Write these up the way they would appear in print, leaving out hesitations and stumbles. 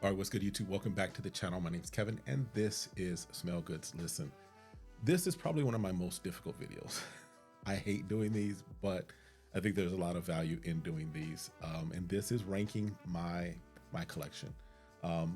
All right, what's good, YouTube? Welcome back to the channel. My name is Kevin, and this is Smell Goods. Listen, this is probably one of my most difficult videos. I hate doing these, but I think there's a lot of value in doing these. And this is ranking my collection.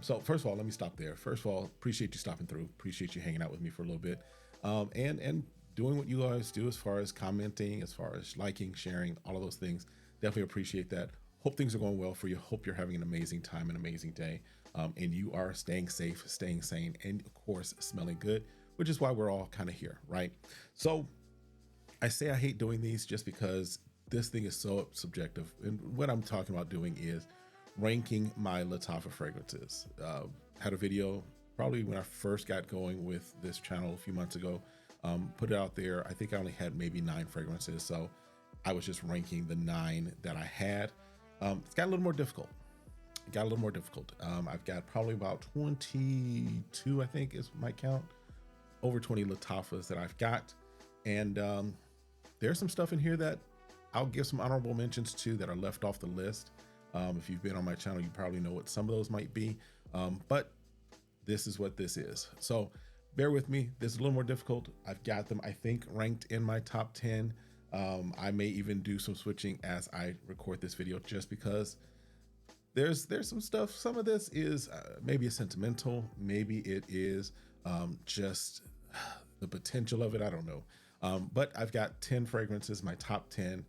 So first of all, let me stop there. First of all, appreciate you stopping through. Appreciate you hanging out with me for a little bit, and doing what you guys do as far as commenting, as far as liking, sharing, all of those things. Definitely appreciate that. Hope things are going well for you. Hope you're having an amazing time, an amazing day, and you are staying safe, staying sane, and of course, smelling good, which is why we're all kind of here, right? So I say I hate doing these just because this thing is so subjective. And what I'm talking about doing is ranking my Lattafa fragrances. Had a video probably when I first got going with this channel a few months ago, put it out there. I think I only had maybe 9 fragrances. So I was just ranking the 9 that I had. It's got a little more difficult. I've got probably about 22, I think is my count, over 20 Lattafas that I've got. And there's some stuff in here that I'll give some honorable mentions to that are left off the list. If you've been on my channel, you probably know what some of those might be. But this is what this is. So bear with me. This is a little more difficult. I've got them, I think, ranked in my top 10. I may even do some switching as I record this video, just because there's some stuff. Some of this is maybe a sentimental, maybe it is just the potential of it. I don't know. But I've got 10 fragrances, my top 10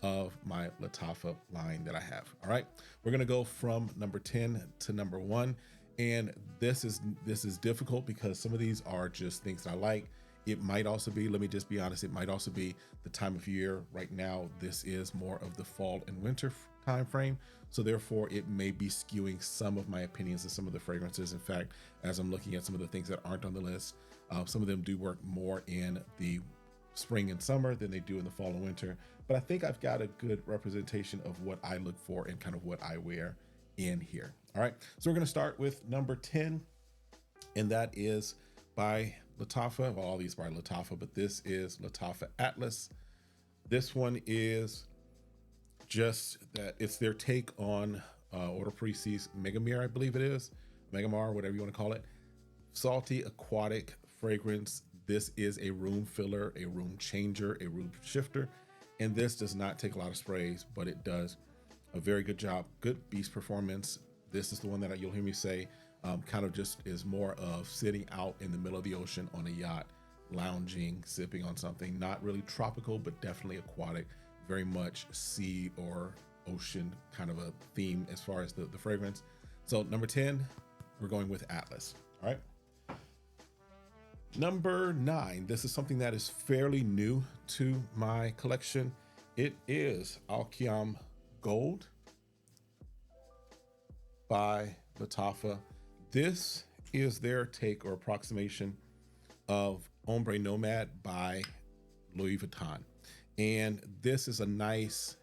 of my Lattafa line that I have. All right, we're gonna go from number 10 to number 1, and this is difficult because some of these are just things that I like. It might also be, let me just be honest, it might also be the time of year. Right now, this is more of the fall and winter time frame. So therefore, it may be skewing some of my opinions of some of the fragrances. In fact, as I'm looking at some of the things that aren't on the list, some of them do work more in the spring and summer than they do in the fall and winter. But I think I've got a good representation of what I look for and kind of what I wear in here. All right, so we're gonna start with number 10, and that is by Lattafa. Well, all these by Lattafa, but this is Lattafa Atlas. This one is just that it's their take on Oudh Parisi's Megamir, I believe it is, Megamar, whatever you want to call it. Salty aquatic fragrance. This is a room filler, a room changer, a room shifter, and this does not take a lot of sprays, but it does a very good job. Good beast performance. This is the one that you'll hear me say kind of just is more of sitting out in the middle of the ocean on a yacht, lounging, sipping on something. Not really tropical, but definitely aquatic, very much sea or ocean kind of a theme as far as the fragrance. So number 10, we're going with Atlas. All right. Number 9, this is something that is fairly new to my collection. It is Qiam Gold by Lattafa. This is their take or approximation of Ombre Nomad by Louis Vuitton. And this is a nice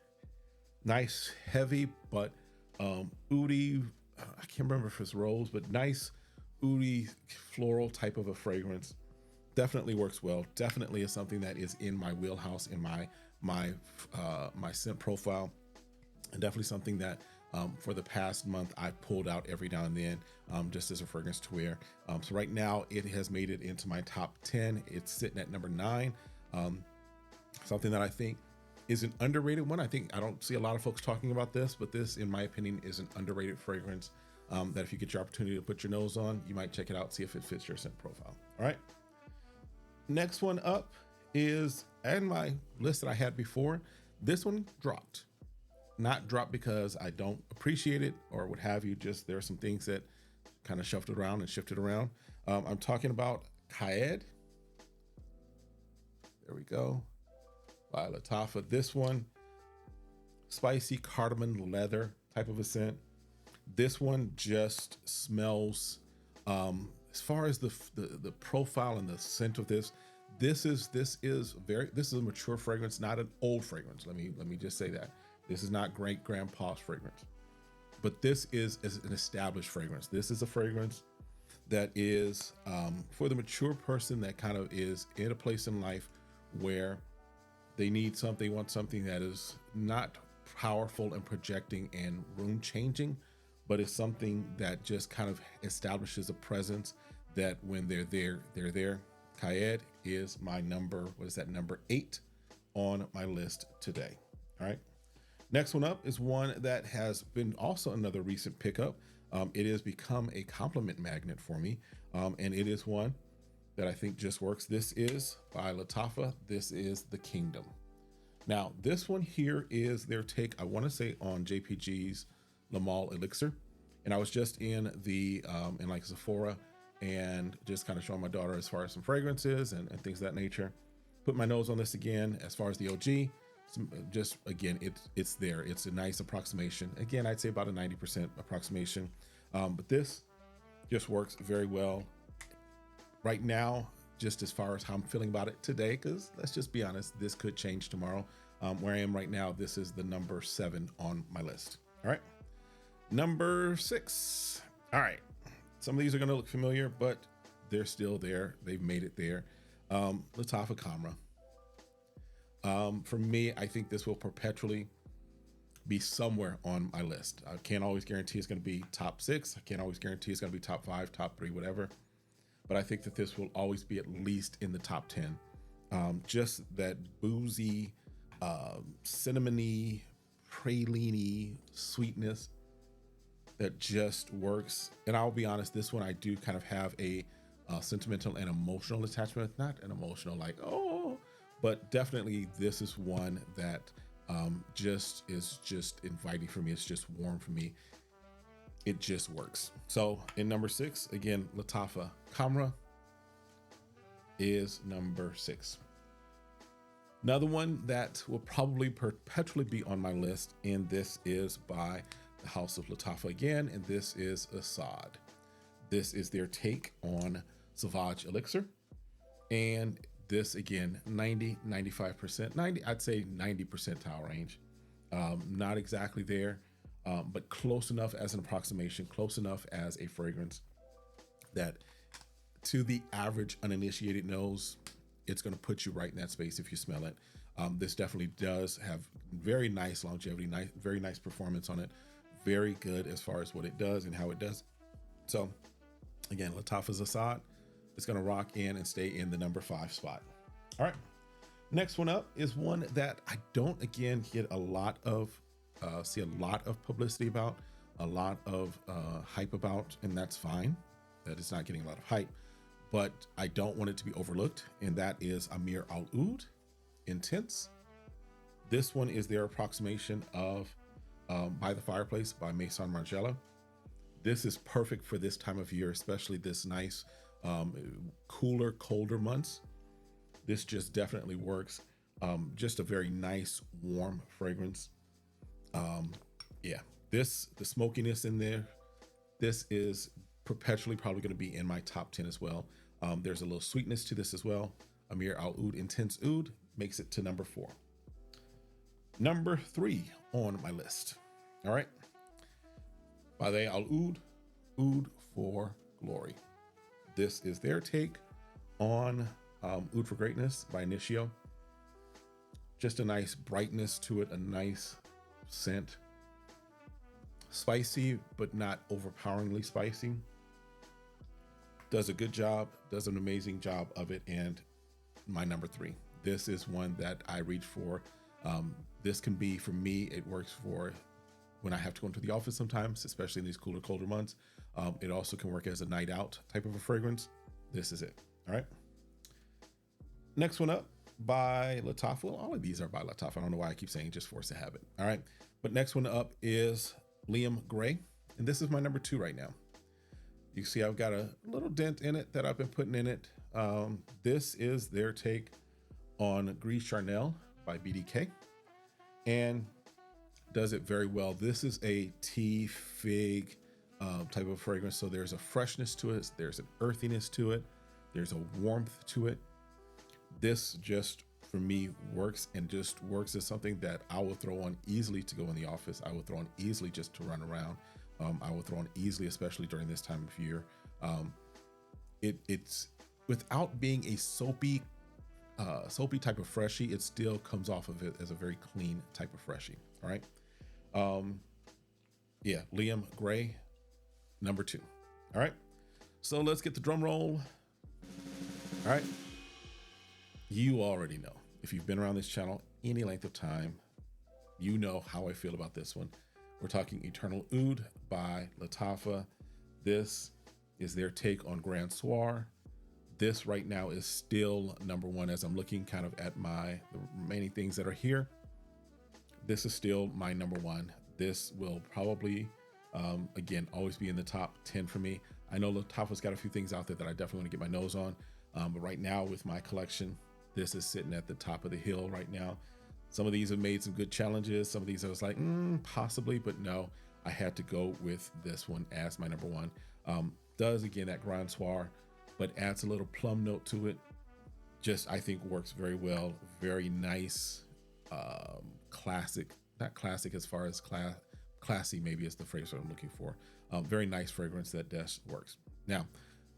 heavy, but oudhy, I can't remember if it's rose, but nice oudhy floral type of a fragrance. Definitely works well. Definitely is something that is in my wheelhouse, in my scent profile, and definitely something that for the past month I've pulled out every now and then, just as a fragrance to wear. So right now it has made it into my top 10. It's sitting at number 9. Something that I think is an underrated one. I don't see a lot of folks talking about this, but this, in my opinion, is an underrated fragrance that if you get your opportunity to put your nose on, you might check it out, see if it fits your scent profile. All right. Next one up is, and my list that I had before, this one dropped. Not dropped because I don't appreciate it or what have you, just there are some things that kind of shuffled around and shifted around. I'm talking about Qaa'ed. There we go. By Lattafa. This one, spicy cardamom leather type of a scent. This one just smells, as far as the profile and the scent of this is a mature fragrance, not an old fragrance. Let me just say that. This is not great grandpa's fragrance, but this is an established fragrance. This is a fragrance that is for the mature person that kind of is in a place in life where they want something that is not powerful and projecting and room changing, but it's something that just kind of establishes a presence that when they're there, they're there. Qaa'ed is my number, what is that, number 8 on my list today. All right. Next one up is one that has been also another recent pickup. It has become a compliment magnet for me. And it is one that I think just works. This is by Lattafa. This is The Kingdom. Now, this one here is their take, I want to say, on JPG's Lamal Elixir. And I was just in the, in like Sephora and just kind of showing my daughter as far as some fragrances and things of that nature. Put my nose on this again, as far as the OG. Just again, it's there. It's a nice approximation. Again, I'd say about a 90% approximation. But this just works very well right now, just as far as how I'm feeling about it today, because let's just be honest, this could change tomorrow. Where I am right now, this is the number 7 on my list. All right. Number 6. All right. Some of these are going to look familiar, but they're still there. They've made it there. Lattafa Khamrah. For me, I think this will perpetually be somewhere on my list. I can't always guarantee it's going to be top 6. I can't always guarantee it's going to be top 5, top 3, whatever. But I think that this will always be at least in the top 10. Just that boozy, cinnamony, praline-y sweetness that just works. And I'll be honest, this one I do kind of have a sentimental and emotional attachment. Not an emotional like, oh, but definitely this is one that just is just inviting for me. It's just warm for me. It just works. So in number 6, again, Lattafa Khamrah is number 6. Another one that will probably perpetually be on my list, and this is by the House of Lattafa again, and this is Asad. This is their take on Sauvage Elixir. And this again, 95%, I'd say 90 percentile range. Not exactly there, but close enough as an approximation, close enough as a fragrance that to the average uninitiated nose, it's going to put you right in that space if you smell it. This definitely does have very nice longevity, very nice performance on it. Very good as far as what it does and how it does. So again, Lattafa's Asad is going to rock in and stay in the number 5 spot. All right. Next one up is one that I don't, again, get a lot of, see a lot of publicity about, a lot of hype about, and that's fine. That it's not getting a lot of hype, but I don't want it to be overlooked. And that is Ameer Oudh Intense. This one is their approximation of By the Fireplace by Maison Margiela. This is perfect for this time of year, especially this nice, cooler, colder months. This just definitely works. Just a very nice, warm fragrance. Yeah, the smokiness in there, this is perpetually probably going to be in my top 10 as well. There's a little sweetness to this as well. Ameer Oudh Intense Oud makes it to number 4. Number 3 on my list. All right. By the Oudh, Oud for Glory. This is their take on Oud for Greatness by Initio. Just a nice brightness to it, a nice scent. Spicy, but not overpoweringly spicy. Does a good job, does an amazing job of it, and my number 3. This is one that I reach for. This can be, for me, it works for when I have to go into the office sometimes, especially in these cooler, colder months. It also can work as a night out type of a fragrance. This is it. All right. Next one up by Lattafa. Well, all of these are by Lattafa. I don't know why I keep saying just force a habit. All right. But next one up is Liam Gray. And this is my number 2 right now. You see, I've got a little dent in it that I've been putting in it. This is their take on Gris Charnel by BDK, and does it very well. This is a tea fig type of fragrance. So there's a freshness to it. There's an earthiness to it. There's a warmth to it. This just, for me, works, and just works as something that I will throw on easily to go in the office. I will throw on easily just to run around. I will throw on easily, especially during this time of year. It's without being a soapy type of freshie, it still comes off of it as a very clean type of freshie. All right. Yeah, Liam Gray, number 2. All right, so let's get the drum roll. All right, you already know, if you've been around this channel any length of time, you know how I feel about this one. We're talking Eternal Oudh by Lattafa. This is their take on Grand Soir. This right now is still number 1 as I'm looking kind of at the remaining things that are here. This is still my number 1. This will probably, again, always be in the top 10 for me. I know Lattafa's got a few things out there that I definitely want to get my nose on. But right now with my collection, this is sitting at the top of the hill right now. Some of these have made some good challenges. Some of these I was like, possibly, but no, I had to go with this one as my number 1. Does again that Grand Soir, but adds a little plum note to it. Just, I think works very well. Very nice, classic, not classic as far as classy, maybe is the phrase that I'm looking for. Very nice fragrance that just works. Now,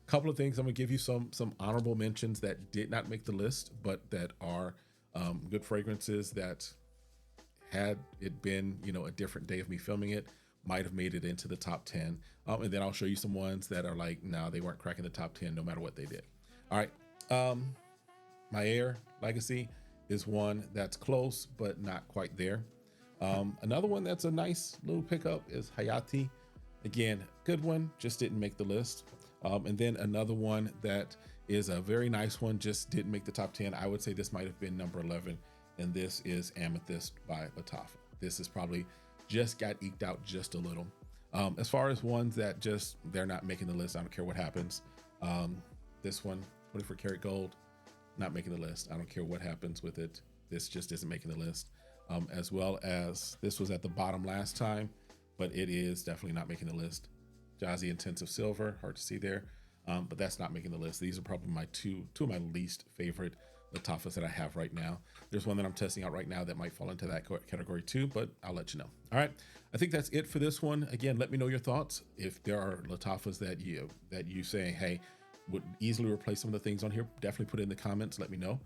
a couple of things, I'm gonna give you some honorable mentions that did not make the list, but that are good fragrances that, had it been, you know, a different day of me filming it, might have made it into the top 10. And then I'll show you some ones that are like, no, they weren't cracking the top 10 no matter what they did. All right, my Air Legacy is one that's close, but not quite there. Another one that's a nice little pickup is Hayati. Again, good one, just didn't make the list. And then another one that is a very nice one, just didn't make the top 10. I would say this might have been number 11, and this is Amethyst by Lattafa. This is probably just got eked out just a little. As far as ones that just, they're not making the list, I don't care what happens. This one, 24 karat gold, not making the list. I don't care what happens with it. This just isn't making the list. As well as this was at the bottom last time, but it is definitely not making the list. Jazzy Intensive Silver, hard to see there, but that's not making the list. These are probably my two of my least favorite Lattafas that I have right now. There's one that I'm testing out right now that might fall into that category too, but I'll let you know. All right, I think that's it for this one. Again, let me know your thoughts. If there are Lattafas that you say, hey, would easily replace some of the things on here, definitely put it in the comments, let me know.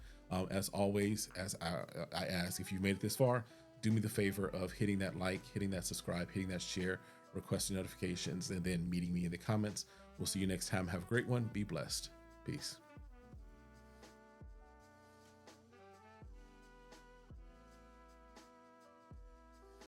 As always, as I ask, if you've made it this far, do me the favor of hitting that like, hitting that subscribe, hitting that share, requesting notifications, and then meeting me in the comments. We'll see you next time. Have a great one. Be blessed. Peace.